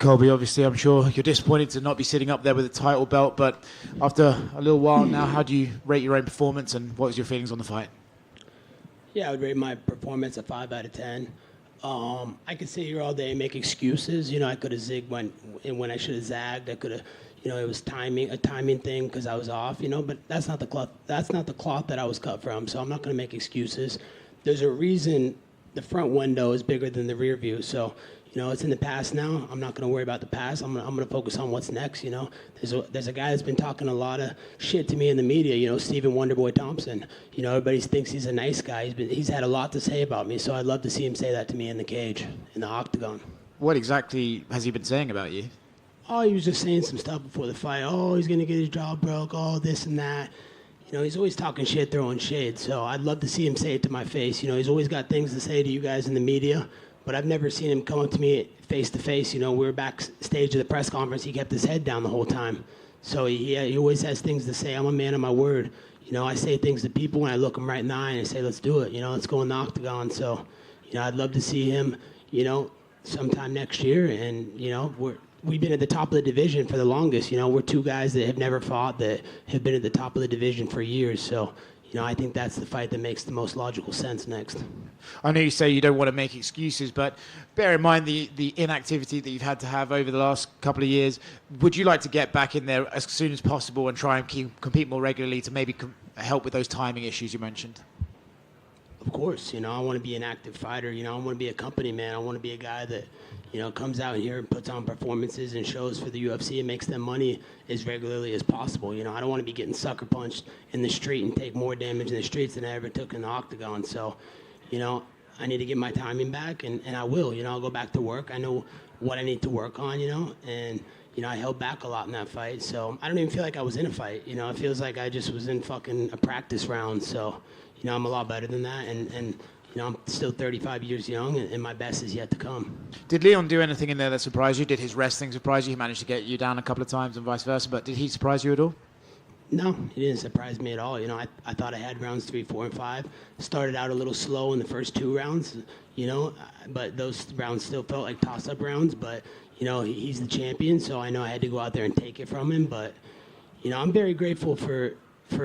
Colby, obviously, I'm sure you're disappointed to not be sitting up there with a title belt, but after a little while now, how do you rate your own performance, and what was your feelings on the fight? Yeah, I would rate my performance a 5 out of 10. I could sit here all day and make excuses. I could have zigged when I should have zagged. I could have, it was a timing thing because I was off. But that's not the cloth. That's not the cloth that I was cut from. So I'm not going to make excuses. There's a reason the front window is bigger than the rear view. So it's in the past now. I'm not going to worry about the past. I'm going to focus on what's next. There's a guy that's been talking a lot of shit to me in the media. Stephen Wonderboy Thompson. Everybody thinks he's a nice guy. He's had a lot to say about me. So I'd love to see him say that to me in the cage, in the octagon. What exactly has he been saying about you? Oh, he was just saying some stuff before the fight. Oh, he's going to get his jaw broke. Oh, this and that. He's always talking shit, throwing shade. So I'd love to see him say it to my face. He's always got things to say to you guys in the media. But I've never seen him come up to me face to face. We were backstage at the press conference. He kept his head down the whole time. So he always has things to say. I'm a man of my word. I say things to people when I look them right in the eye and I say, let's do it. Let's go in the octagon. So, I'd love to see him, sometime next year. And, we've been at the top of the division for the longest. We're two guys that have never fought that have been at the top of the division for years. So, I think that's the fight that makes the most logical sense next. I know you say you don't want to make excuses, but bear in mind the inactivity that you've had to have over the last couple of years. Would you like to get back in there as soon as possible and try and compete more regularly to maybe help with those timing issues you mentioned? Of course, I want to be an active fighter. I want to be a company man. I want to be a guy that, comes out here and puts on performances and shows for the UFC and makes them money as regularly as possible. I don't want to be getting sucker punched in the street and take more damage in the streets than I ever took in the octagon. So, I need to get my timing back, and I will. I'll go back to work. I know what I need to work on, and, I held back a lot in that fight. So I don't even feel like I was in a fight. It feels like I just was in fucking a practice round. So, I'm a lot better than that, and I'm still 35 years young, and my best is yet to come. Did Leon do anything in there that surprised you? Did his wrestling surprise you? He managed to get you down a couple of times and vice versa, but did he surprise you at all? No, he didn't surprise me at all. I thought I had rounds 3, 4, and 5. Started out a little slow in the first 2 rounds, but those rounds still felt like toss-up rounds. But, he's the champion, so I know I had to go out there and take it from him. But, I'm very grateful for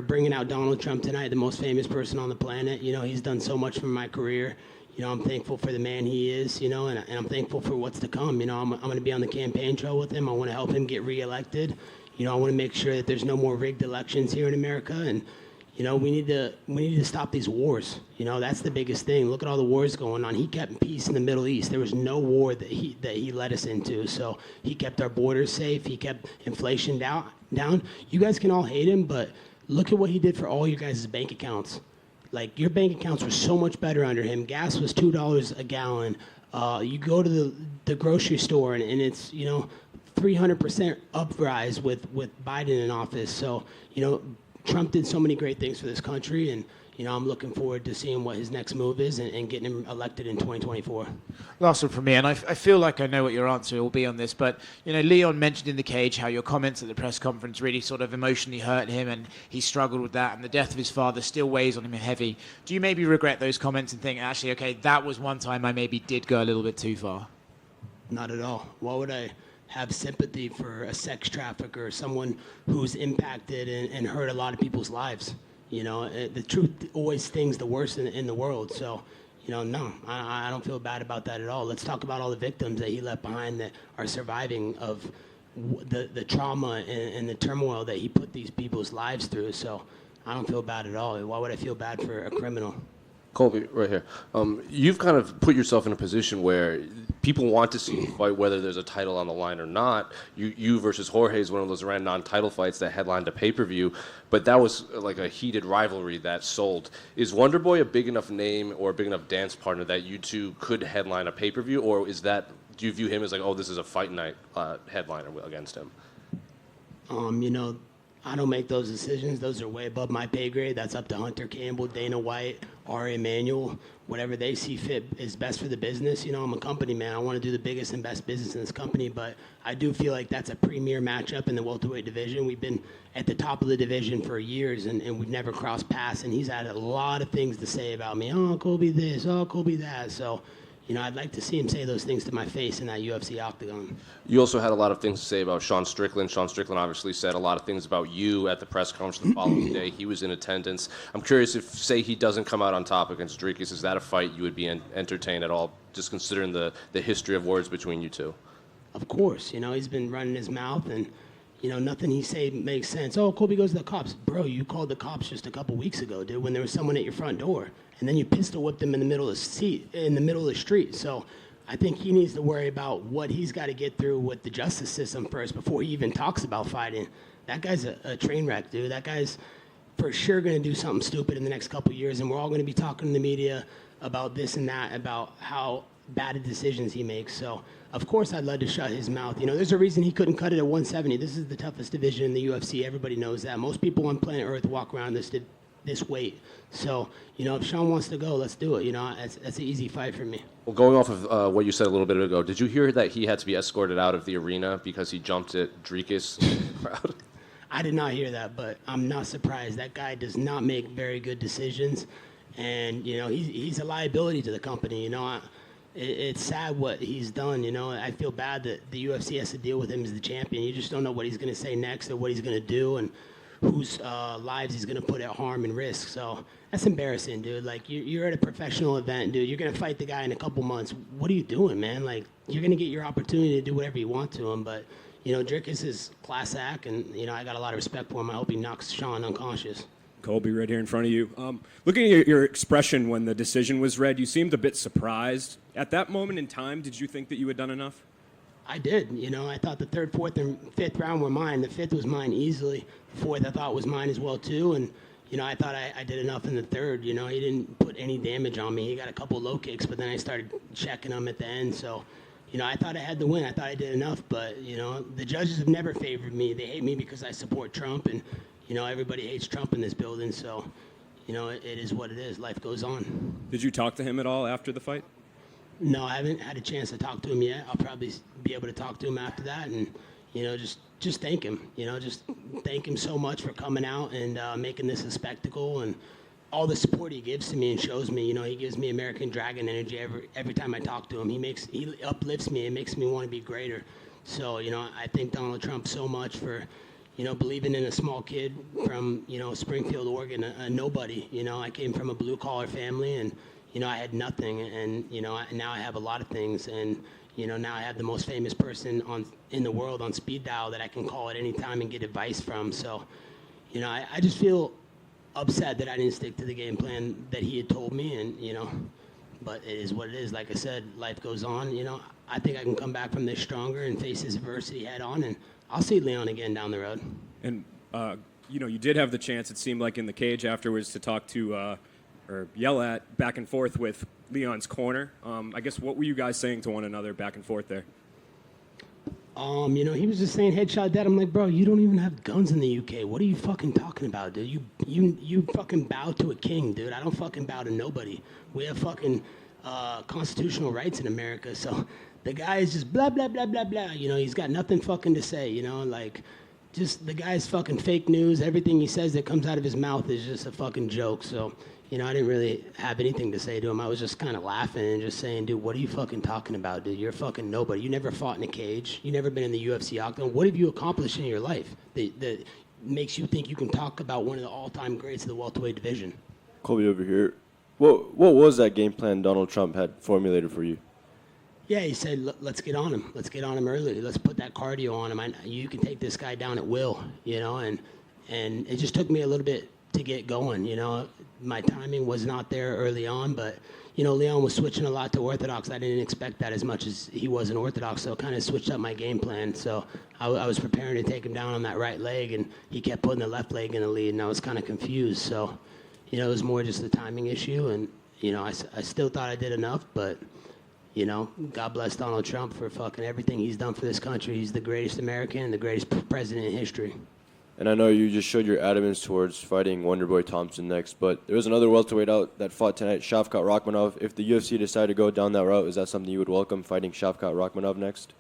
bringing out Donald Trump tonight, the most famous person on the planet. He's done so much for my career. I'm thankful for the man he is, and I'm thankful for what's to come. I'm going to be on the campaign trail with him. I want to help him get reelected. I want to make sure that there's no more rigged elections here in America, and we need to stop these wars. That's the biggest thing. Look at all the wars going on. He kept peace in the Middle East. There was no war that he led us into. So he kept our borders safe. He kept inflation down. You guys can all hate him, but look at what he did for all your guys' bank accounts. Like, your bank accounts were so much better under him. Gas was $2 a gallon. You go to the grocery store and it's 300% uprise with Biden in office. So, Trump did so many great things for this country, and, I'm looking forward to seeing what his next move is and getting him elected in 2024. Last one from me, and I feel like I know what your answer will be on this, but, Leon mentioned in the cage how your comments at the press conference really sort of emotionally hurt him, and he struggled with that, and the death of his father still weighs on him heavy. Do you maybe regret those comments and think, actually, okay, that was one time I maybe did go a little bit too far? Not at all. Why would I have sympathy for a sex trafficker, someone who's impacted and hurt a lot of people's lives? The truth always stings the worst in the world. So, no, I don't feel bad about that at all. Let's talk about all the victims that he left behind that are surviving of the trauma and the turmoil that he put these people's lives through. So I don't feel bad at all. Why would I feel bad for a criminal? Colby, right here. You've kind of put yourself in a position where people want to see you fight, whether there's a title on the line or not. You versus Jorge is one of those random non-title fights that headlined a pay-per-view, but that was like a heated rivalry that sold. Is Wonderboy a big enough name or a big enough dance partner that you two could headline a pay-per-view, or do you view him as like, oh, this is a fight night headliner against him? I don't make those decisions. Those are way above my pay grade. That's up to Hunter Campbell, Dana White, Ari Emanuel. Whatever they see fit is best for the business. I'm a company man. I want to do the biggest and best business in this company, but I do feel like that's a premier matchup in the welterweight division. We've been at the top of the division for years, and we've never crossed paths, and he's had a lot of things to say about me. Oh, Colby this, oh, Colby that. So, I'd like to see him say those things to my face in that UFC octagon. You also had a lot of things to say about Sean Strickland. Sean Strickland obviously said a lot of things about you at the press conference the following day. He was in attendance. I'm curious if, say, he doesn't come out on top against Dricus, is that a fight you would be entertained at all, just considering the history of words between you two? Of course. He's been running his mouth, and, nothing he say makes sense. Oh, Colby goes to the cops. Bro, you called the cops just a couple weeks ago, dude, when there was someone at your front door. And then you pistol whipped him in the middle of the street. So I think he needs to worry about what he's got to get through with the justice system first before he even talks about fighting. That guy's a train wreck, dude. That guy's for sure going to do something stupid in the next couple years, and we're all going to be talking to the media about this and that, about how bad decisions he makes. So, of course, I'd love to shut his mouth. There's a reason he couldn't cut it at 170. This is the toughest division in the UFC. Everybody knows that. Most people on planet Earth walk around this weight. So, if Sean wants to go, let's do it. That's an easy fight for me. Well, going off of what you said a little bit ago, did you hear that he had to be escorted out of the arena because he jumped at Dricus? I did not hear that, but I'm not surprised. That guy does not make very good decisions, and he's a liability to the company. It's sad what he's done. I feel bad that the UFC has to deal with him as the champion. You just don't know what he's going to say next or what he's going to do, and whose lives he's going to put at harm and risk. So that's embarrassing, dude. Like, you're at a professional event, dude. You're going to fight the guy in a couple months. What are you doing, man? Like, you're going to get your opportunity to do whatever you want to him. But, Dricus is class act, and, I got a lot of respect for him. I hope he knocks Sean unconscious. Colby, right here in front of you. Looking at your expression when the decision was read, you seemed a bit surprised. At that moment in time, did you think that you had done enough? I did. I thought the third, fourth, and fifth round were mine. The fifth was mine easily. The fourth I thought was mine as well, too. And, I thought I did enough in the third. He didn't put any damage on me. He got a couple low kicks, but then I started checking him at the end. So, I thought I had the win. I thought I did enough. But, the judges have never favored me. They hate me because I support Trump. And, everybody hates Trump in this building. So, it is what it is. Life goes on. Did you talk to him at all after the fight? No, I haven't had a chance to talk to him yet. I'll probably be able to talk to him after that, and just thank him. Just thank him so much for coming out and making this a spectacle, and all the support he gives to me and shows me. He gives me American Dragon energy every time I talk to him. He uplifts me and makes me want to be greater. So I thank Donald Trump so much for believing in a small kid from Springfield, Oregon, a nobody. I came from a blue collar family, and I had nothing, and now I have a lot of things, and now I have the most famous person in the world on speed dial that I can call at any time and get advice from. So, I just feel upset that I didn't stick to the game plan that he had told me, and but it is what it is. Like I said, life goes on. I think I can come back from this stronger and face this adversity head on, and I'll see Leon again down the road. And you did have the chance, it seemed like, in the cage afterwards to talk to or yell at back and forth with Leon's corner. I guess, what were you guys saying to one another back and forth there? He was just saying headshot dead. I'm like, bro, you don't even have guns in the UK. What are you fucking talking about, dude? You fucking bow to a king, dude. I don't fucking bow to nobody. We have fucking constitutional rights in America. So the guy is just blah, blah, blah, blah, blah. He's got nothing fucking to say, just the guy's fucking fake news. Everything he says that comes out of his mouth is just a fucking joke. So, I didn't really have anything to say to him. I was just kind of laughing and just saying, dude, what are you fucking talking about, dude? You're fucking nobody. You never fought in a cage. You never been in the UFC octagon. What have you accomplished in your life that makes you think you can talk about one of the all-time greats of the welterweight division? Colby over here. What was that game plan Donald Trump had formulated for you? Yeah, he said, let's get on him. Let's get on him early. Let's put that cardio on him. You can take this guy down at will, and it just took me a little bit to get going. My timing was not there early on, but, Leon was switching a lot to orthodox. I didn't expect that as much as he was in orthodox, so kind of switched up my game plan. So I was preparing to take him down on that right leg, and he kept putting the left leg in the lead, and I was kind of confused. So, it was more just the timing issue, and, I still thought I did enough, but, God bless Donald Trump for fucking everything he's done for this country. He's the greatest American and the greatest president in history. And I know you just showed your adamance towards fighting Wonderboy Thompson next, but there was another welterweight out that fought tonight, Shavkat Rakhmonov. If the UFC decided to go down that route, is that something you would welcome, fighting Shavkat Rakhmonov next?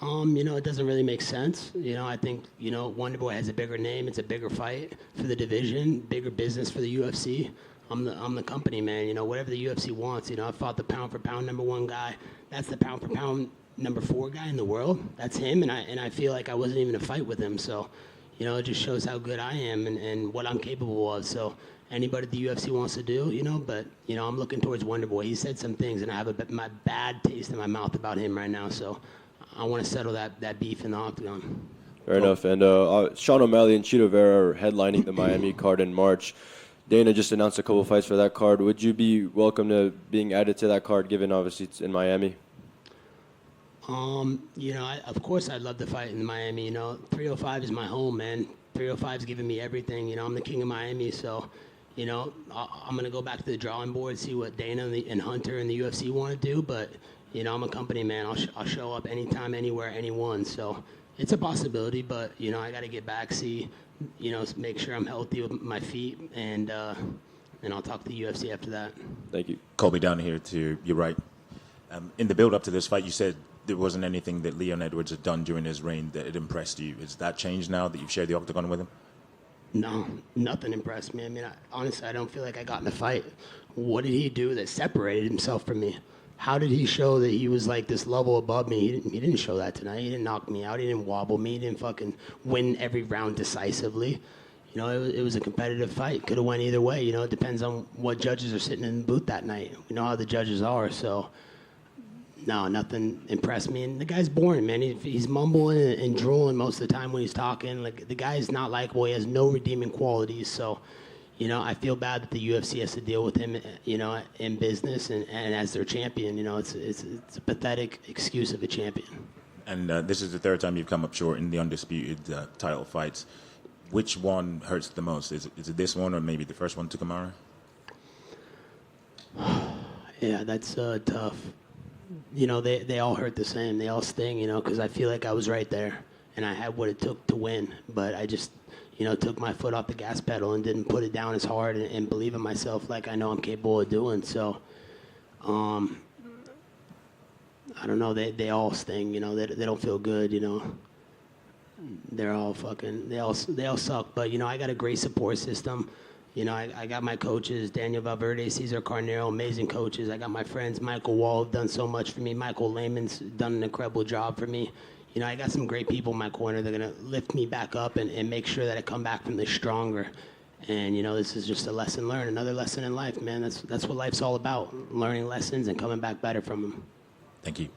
It doesn't really make sense. I think, Wonderboy has a bigger name. It's a bigger fight for the division, bigger business for the UFC. I'm the company, man. You know, whatever the UFC wants. You know, I fought the pound for pound #1 guy. That's the pound for pound #4 guy in the world. That's him, and I feel like I wasn't even in a fight with him. So, you know, it just shows how good I am and what I'm capable of. So anybody the UFC wants to do, you know, but, you know, I'm looking towards Wonderboy. He said some things, and I have my bad taste in my mouth about him right now. So I want to settle that beef in the octagon. Fair enough. And Sean O'Malley and Chito Vera are headlining the Miami card in March. Dana just announced a couple fights for that card. Would you be welcome to being added to that card, given obviously it's in Miami? You know, of course I'd love to fight in Miami. You know, 305 is my home, man. 305's giving me everything. You know, I'm the king of Miami, so, you know, I'm going to go back to the drawing board, see what Dana and Hunter and the UFC want to do. But, you know, I'm a company man. I'll show up anytime, anywhere, anyone. So it's a possibility, but, you know, I got to get back, see, you know, make sure I'm healthy with my feet, and I'll talk to the UFC after that. Thank you. Colby, down here to your right. In the build-up to this fight, you said there wasn't anything that Leon Edwards had done during his reign that had impressed you. Has that changed now that you've shared the octagon with him? No, nothing impressed me. I mean, honestly, I don't feel like I got in a fight. What did he do that separated himself from me? How did he show that he was like this level above me? He didn't show that tonight. He didn't knock me out. He didn't wobble me. He didn't fucking win every round decisively. You know, it was a competitive fight. Could have went either way. You know, it depends on what judges are sitting in the booth that night. We know how the judges are, so no, nothing impressed me. And the guy's boring, man. He's mumbling and drooling most of the time when he's talking. Like, the guy's not likable. He has no redeeming qualities. So, you know, I feel bad that the UFC has to deal with him, you know, in business and as their champion. You know, it's a pathetic excuse of a champion. And this is the third time you've come up short in the undisputed title fights. Which one hurts the most? Is it this one or maybe the first one to Kamaru? Yeah, that's tough. You know, they all hurt the same. They all sting, you know, because I feel like I was right there and I had what it took to win. But I just, you know, took my foot off the gas pedal and didn't put it down as hard and believe in myself like I know I'm capable of doing. So, I don't know. They all sting, you know. They don't feel good, you know. They're all fucking, they all suck. But, you know, I got a great support system. You know, I got my coaches, Daniel Valverde, Cesar Carnero, amazing coaches. I got my friends, Michael Wall, have done so much for me. Michael Lehman's done an incredible job for me. You know, I got some great people in my corner. They're going to lift me back up and make sure that I come back from this stronger. And, you know, this is just a lesson learned, another lesson in life, man. That's what life's all about, learning lessons and coming back better from them. Thank you.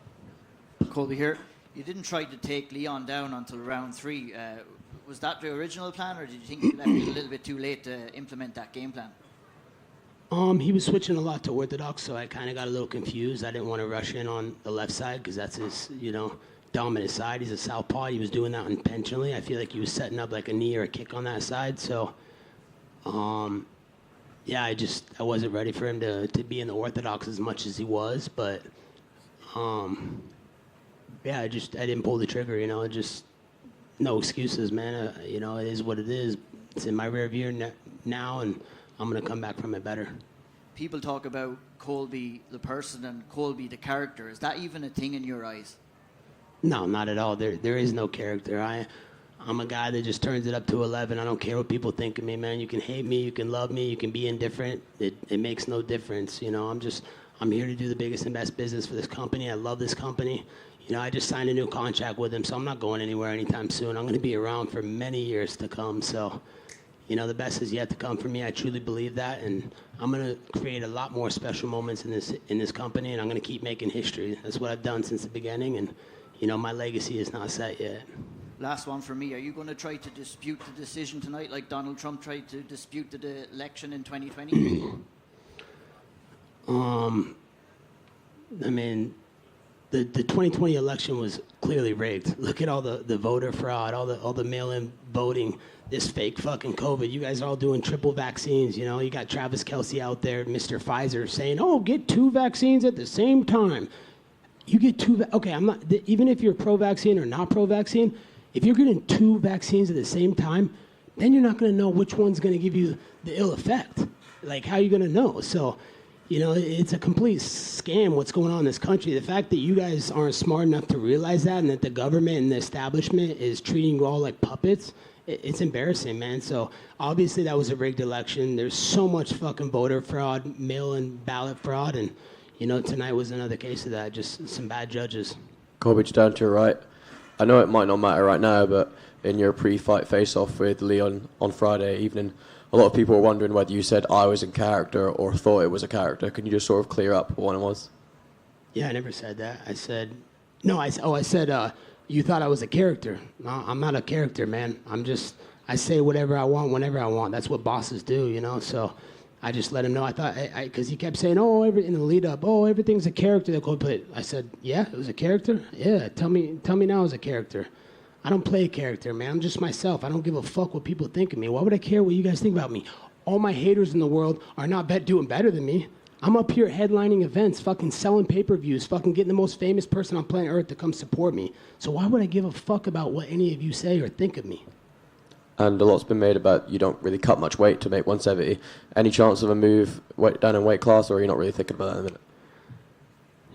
Colby here. You didn't try to take Leon down until round 3. Was that the original plan, or did you think you left it a little bit too late to implement that game plan? He was switching a lot to orthodox, so I kind of got a little confused. I didn't want to rush in on the left side because that's his, you know, dominant side. He's a southpaw. He was doing that intentionally. I feel like he was setting up like a knee or a kick on that side. So, yeah, I wasn't ready for him to be in the orthodox as much as he was. But, yeah, I didn't pull the trigger, you know. No excuses, man. You know, it is what it is. It's in my rear view now, and I'm going to come back from it better. People talk about Colby the person and Colby the character. Is that even a thing in your eyes? No, not at all. There is no character. I'm a guy that just turns it up to 11. I don't care what people think of me, man. You can hate me, you can love me, you can be indifferent. It makes no difference. You know, I'm here to do the biggest and best business for this company. I love this company. You know, I just signed a new contract with him, so I'm not going anywhere anytime soon. I'm going to be around for many years to come. So, you know, the best is yet to come for me. I truly believe that, and I'm going to create a lot more special moments in this company, and I'm going to keep making history. That's what I've done since the beginning, and, you know, my legacy is not set yet. Last one for me. Are you going to try to dispute the decision tonight like Donald Trump tried to dispute the election in 2020? I mean, the 2020 election was clearly rigged. Look at all the voter fraud, all the mail-in voting, this fake fucking COVID. You guys are all doing triple vaccines, you know. You got Travis Kelce out there, Mr. Pfizer, saying, oh, get 2 vaccines at the same time. You get 2, okay, I'm not, even if you're pro-vaccine or not pro-vaccine, if you're getting 2 vaccines at the same time, then you're not going to know which one's going to give you the ill effect. Like, how are you going to know? So, you know, it's a complete scam what's going on in this country. The fact that you guys aren't smart enough to realize that, and that the government and the establishment is treating you all like puppets it's embarrassing, man. So obviously that was a rigged election. There's so much fucking voter fraud, mail-in ballot fraud, and tonight was another case of that. Just some bad judges. Colby, down to your right. I know it might not matter right now, but in your pre-fight face-off with Leon on Friday evening, a lot of people were wondering whether you said I was in character or thought it was a character. Can you just sort of clear up what it was? Yeah, I never said that. I said, no, I said, you thought I was a character. No, I'm not a character, man. I say whatever I want, whenever I want. That's what bosses do, So I just let him know. I thought, because he kept saying, in the lead up, everything's a character that Colby played. I said, yeah, it was a character? Yeah, tell me now it's a character. I don't play a character, man. I'm just myself. I don't give a fuck what people think of me. Why would I care what you guys think about me? All my haters in the world are not doing better than me. I'm up here headlining events, fucking selling pay-per-views, fucking getting the most famous person on planet Earth to come support me. So why would I give a fuck about what any of you say or think of me? And a lot's been made about you don't really cut much weight to make 170. Any chance of a move down in weight class, or are you not really thinking about that in a minute?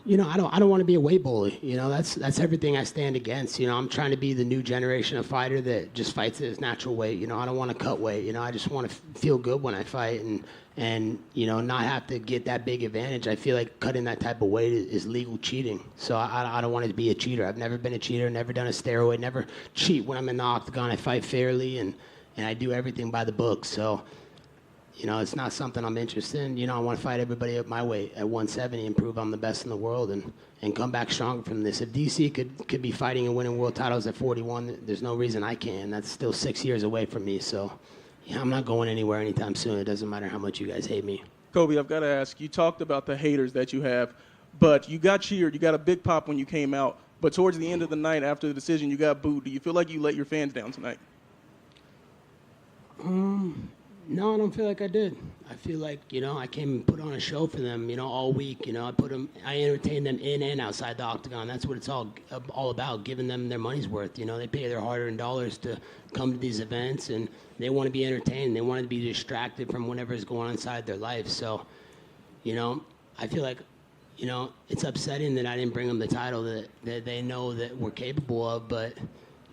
I don't want to be a weight bully. That's everything I stand against. I'm trying to be the new generation of fighter that just fights at his natural weight. I don't want to cut weight. I just want to feel good when I fight and not have to get that big advantage. I feel like cutting that type of weight is legal cheating. So I don't want to be a cheater. I've never been a cheater, never done a steroid, never cheat when I'm in the octagon. I fight fairly and I do everything by the book. So it's not something I'm interested in. I want to fight everybody at my weight at 170 and prove I'm the best in the world and come back stronger from this. If DC could be fighting and winning world titles at 41, there's no reason I can't. That's still 6 years away from me. So, I'm not going anywhere anytime soon. It doesn't matter how much you guys hate me. Colby, I've got to ask, you talked about the haters that you have, but you got cheered. You got a big pop when you came out. But towards the end of the night after the decision, you got booed. Do you feel like you let your fans down tonight? No, I don't feel like I did. I feel like, I came and put on a show for them, all week. I entertained them in and outside the octagon. That's what it's all about, giving them their money's worth. They pay their hard-earned dollars to come to these events, and they want to be entertained. They want to be distracted from whatever is going on inside their life. So, I feel like, it's upsetting that I didn't bring them the title that they know that we're capable of, but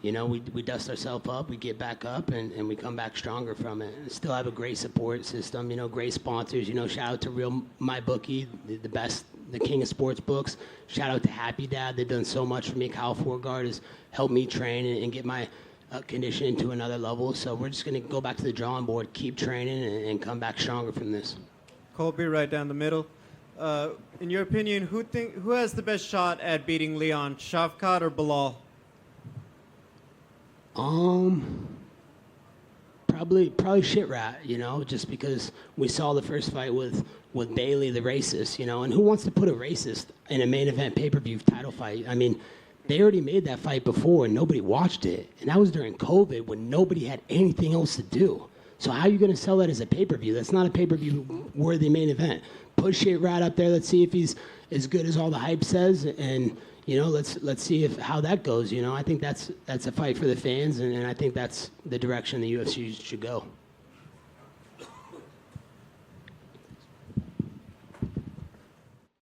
we dust ourselves up, we get back up, and we come back stronger from it. And still have a great support system, great sponsors. Shout out to MyBookie, the best, the king of sports books. Shout out to Happy Dad. They've done so much for me. Kyle Forgard has helped me train and get my conditioning to another level. So we're just going to go back to the drawing board, keep training, and come back stronger from this. Colby, right down the middle. In your opinion, who has the best shot at beating Leon, Shavkat or Bilal? Probably shit rat, just because we saw the first fight with Bailey, the racist, and who wants to put a racist in a main event pay-per-view title fight? I mean, they already made that fight before and nobody watched it, and that was during COVID when nobody had anything else to do. So how are you going to sell that as a pay-per-view? That's not a pay-per-view worthy main event. Put shit rat up there. Let's see if he's as good as all the hype says, and let's see how that goes. I think that's a fight for the fans, and I think that's the direction the UFC should go.